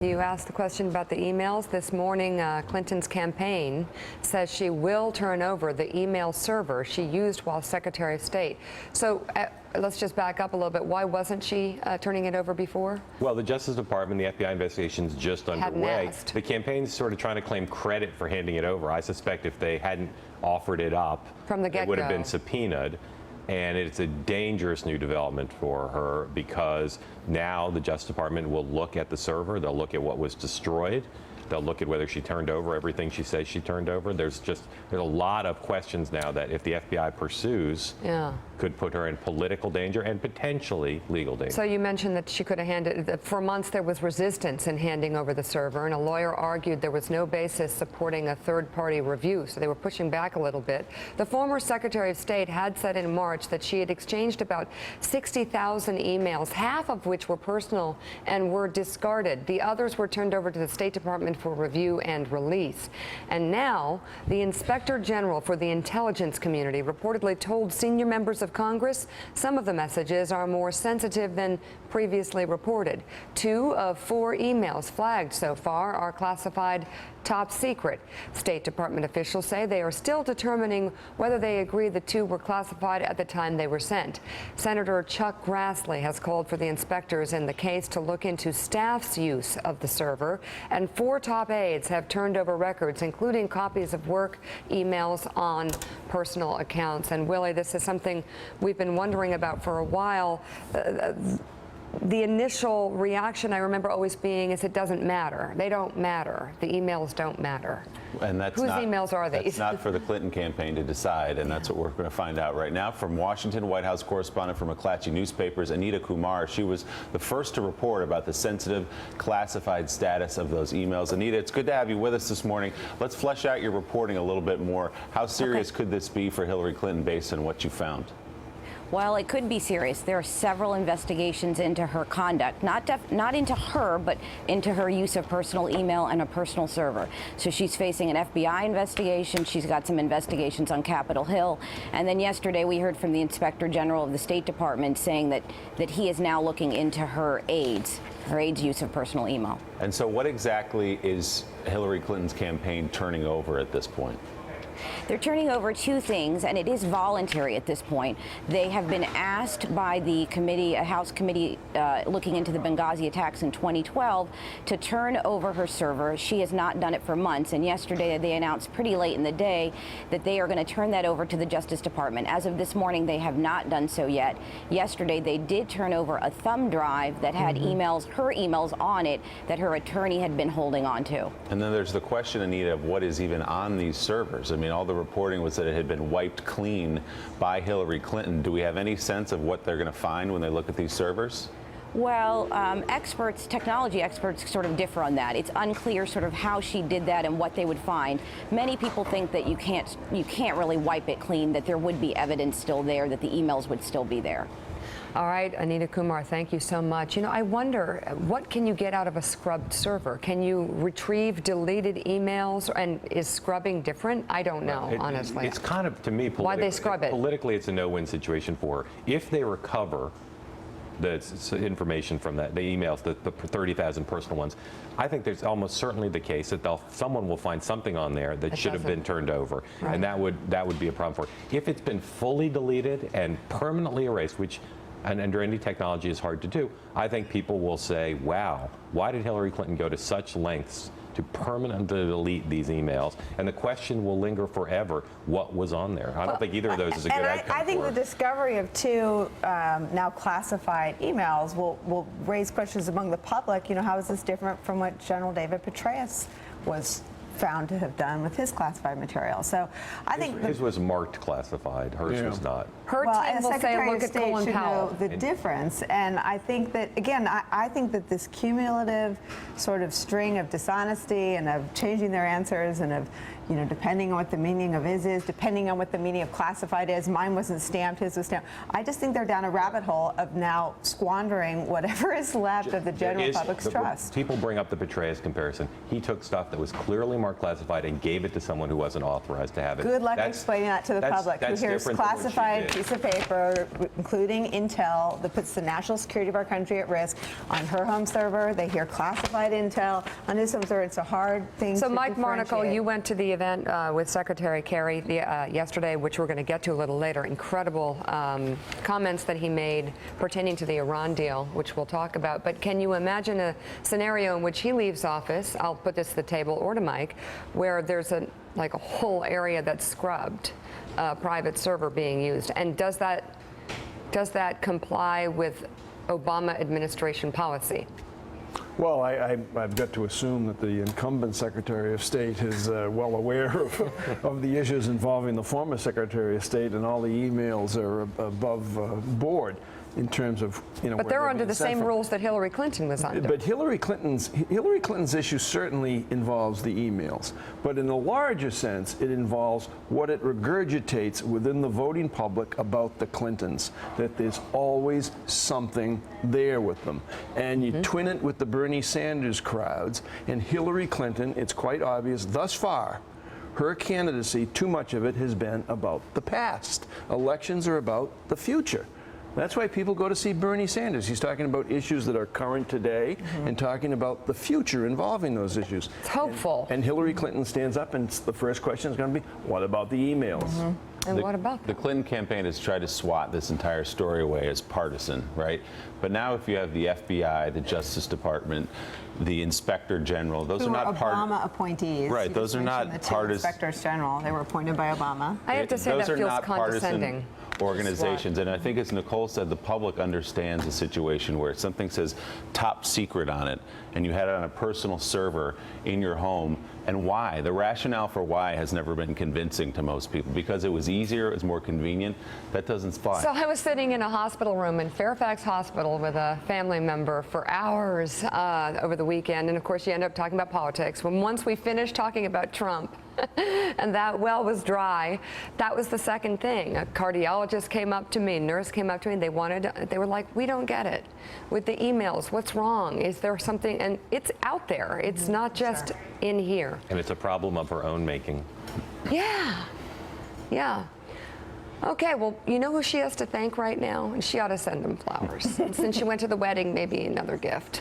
You asked the question about the emails. This morning, Clinton's campaign says she will turn over the email server she used while Secretary of State. So let's just back up a little bit. Why wasn't she turning it over before? Well, the Justice Department, the FBI investigation's just underway. The campaign's sort of trying to claim credit for handing it over. I suspect if they hadn't offered it up, from the get-go, it would have been subpoenaed. And it's a dangerous new development for her because now the Justice Department will look at the server. They'll look at what was destroyed. They'll look at whether she turned over everything she says she turned over. There's a lot of questions now that if the FBI pursues, could put her in political danger and potentially legal danger. So you mentioned that she could have handed, for months there was resistance in handing over the server, and a lawyer argued there was no basis supporting a third-party review, so they were pushing back a little bit. The former Secretary of State had said in March that she had exchanged about 60,000 emails, half of which were personal and were discarded. The others were turned over to the State Department for review and release. And now, the Inspector General for the intelligence community reportedly told senior members of Congress some of the messages are more sensitive than previously reported. 2 of 4 emails flagged so far are classified top secret. State Department officials say they are still determining whether they agree the 2 were classified at the time they were sent. Senator Chuck Grassley has called for the inspectors in the case to look into staff's use of the server, and 4 top aides have turned over records, including copies of work emails on personal accounts. And Willie, this is something we've been wondering about for a while. The initial reaction I remember always being is it doesn't matter. They don't matter. The emails don't matter. And that's whose emails are they? It's not for the Clinton campaign to decide, and that's what we're going to find out right now. From Washington, White House correspondent for McClatchy Newspapers Anita Kumar. She was the first to report about the sensitive, classified status of those emails. Anita, it's good to have you with us this morning. Let's flesh out your reporting a little bit more. How serious could this be for Hillary Clinton based on what you found? Well, it could be serious. There are several investigations into her conduct, not into her, but into her use of personal email and a personal server. So she's facing an FBI investigation. She's got some investigations on Capitol Hill. And then yesterday we heard from the Inspector General of the State Department saying that he is now looking into her aides' use of personal email. And so what exactly is Hillary Clinton's campaign turning over at this point? They're turning over 2 things, and it is voluntary at this point. They have been asked by the committee, a House committee looking into the Benghazi attacks in 2012, to turn over her server. She has not done it for months, and yesterday they announced pretty late in the day that they are going to turn that over to the Justice Department. As of this morning, they have not done so yet. Yesterday, they did turn over a thumb drive that had emails, her emails on it, that her attorney had been holding on to. And then there's the question, Anita, of what is even on these servers. I mean, all the reporting was that it had been wiped clean by Hillary Clinton. Do we have any sense of what they're going to find when they look at these servers? Well, technology experts sort of differ on that. It's unclear sort of how she did that and what they would find. Many people think that you can't really wipe it clean, that there would be evidence still there, that the emails would still be there. All right, Anita Kumar, thank you so much. You know, I wonder, what can you get out of a scrubbed server? Can you retrieve deleted emails, and is scrubbing different? I don't know, honestly. It's kind of, to me, why they scrub it? Politically, it's a no-win situation for her. If they recover the information from the emails, the 30,000 personal ones, I think there's almost certainly the case that someone will find something on there that should have been turned over, and that would be a problem for her. If it's been fully deleted and permanently erased, which and under any technology is hard to do, I think people will say, wow, why did Hillary Clinton go to such lengths to permanently delete these emails? And the question will linger forever, what was on there? I don't think either of those is a good outcome. I think the discovery of 2 now classified emails will raise questions among the public. You know, how is this different from what General David Petraeus was found to have done with his classified material? So I think his was marked classified. Hers was not. Her team will say, look at Colin Powell. The difference, and I think that, again, I think that this cumulative sort of string of dishonesty and of changing their answers and of, you know, depending on what the meaning of is, depending on what the meaning of classified is. Mine wasn't stamped, his was stamped. I just think they're down a rabbit hole of now squandering whatever is left of the general public's trust. People bring up the Petraeus comparison. He took stuff that was clearly marked marked classified and gave it to someone who wasn't authorized to have it. Good luck explaining that to the public, who that's hears different than what she classified did. piece of paper, including intel, that puts the national security of our country at risk on her home server. They hear classified intel on his home server. It's a hard thing So to Mike Marnicle, differentiate. you went to the event with Secretary Kerry yesterday, which we're going to get to a little later. Incredible comments that he made pertaining to the Iran deal, which we'll talk about. But can you imagine a scenario in which he leaves office, I'll put this to the table, or to Mike, where there's a whole area that's scrubbed, private server being used? And does that comply with Obama administration policy? Well, I've got to assume that the incumbent Secretary of State is well aware of the issues involving the former Secretary of State, and all the emails are above board in terms of, But where they're under being the sent same from. rules that Hillary Clinton was under. But Hillary Clinton's issue certainly involves the emails. But in a larger sense, it involves what it regurgitates within the voting public about the Clintons, that there's always something there with them. And you twin it with the Bernie Sanders crowds, and Hillary Clinton, it's quite obvious thus far, her candidacy, too much of it has been about the past. Elections are about the future. That's why people go to see Bernie Sanders. He's talking about issues that are current today and talking about the future involving those issues. It's hopeful. And Hillary Clinton stands up, and the first question is going to be, what about the emails? And what about The them? Clinton campaign has tried to swat this entire story away as partisan, right? But now if you have the FBI, the Justice Department, the Inspector General, those Who are were not Obama appointees. Right, You those just are not mentioned the two partisan. inspectors general. They were appointed by Obama. I have to say those that are feels not condescending. partisan organizations. And I think, as Nicole said, the public understands a situation where something says top secret on it, and you had it on a personal server in your home. And why? The rationale for why has never been convincing to most people. Because it was easier, it was more convenient. That doesn't fly. So I was sitting in a hospital room in Fairfax Hospital with a family member for hours over the weekend. And of course, you end up talking about politics. When once we finished talking about Trump and that well was dry, that was the second thing. A cardiologist came up to me, a nurse came up to me, they were like, we don't get it. With the emails, what's wrong? Is there something? And it's out there. It's not just in here. And it's a problem of her own making. Yeah. Yeah. Okay, well, you know who she has to thank right now? And she ought to send them flowers. Since she went to the wedding, maybe another gift.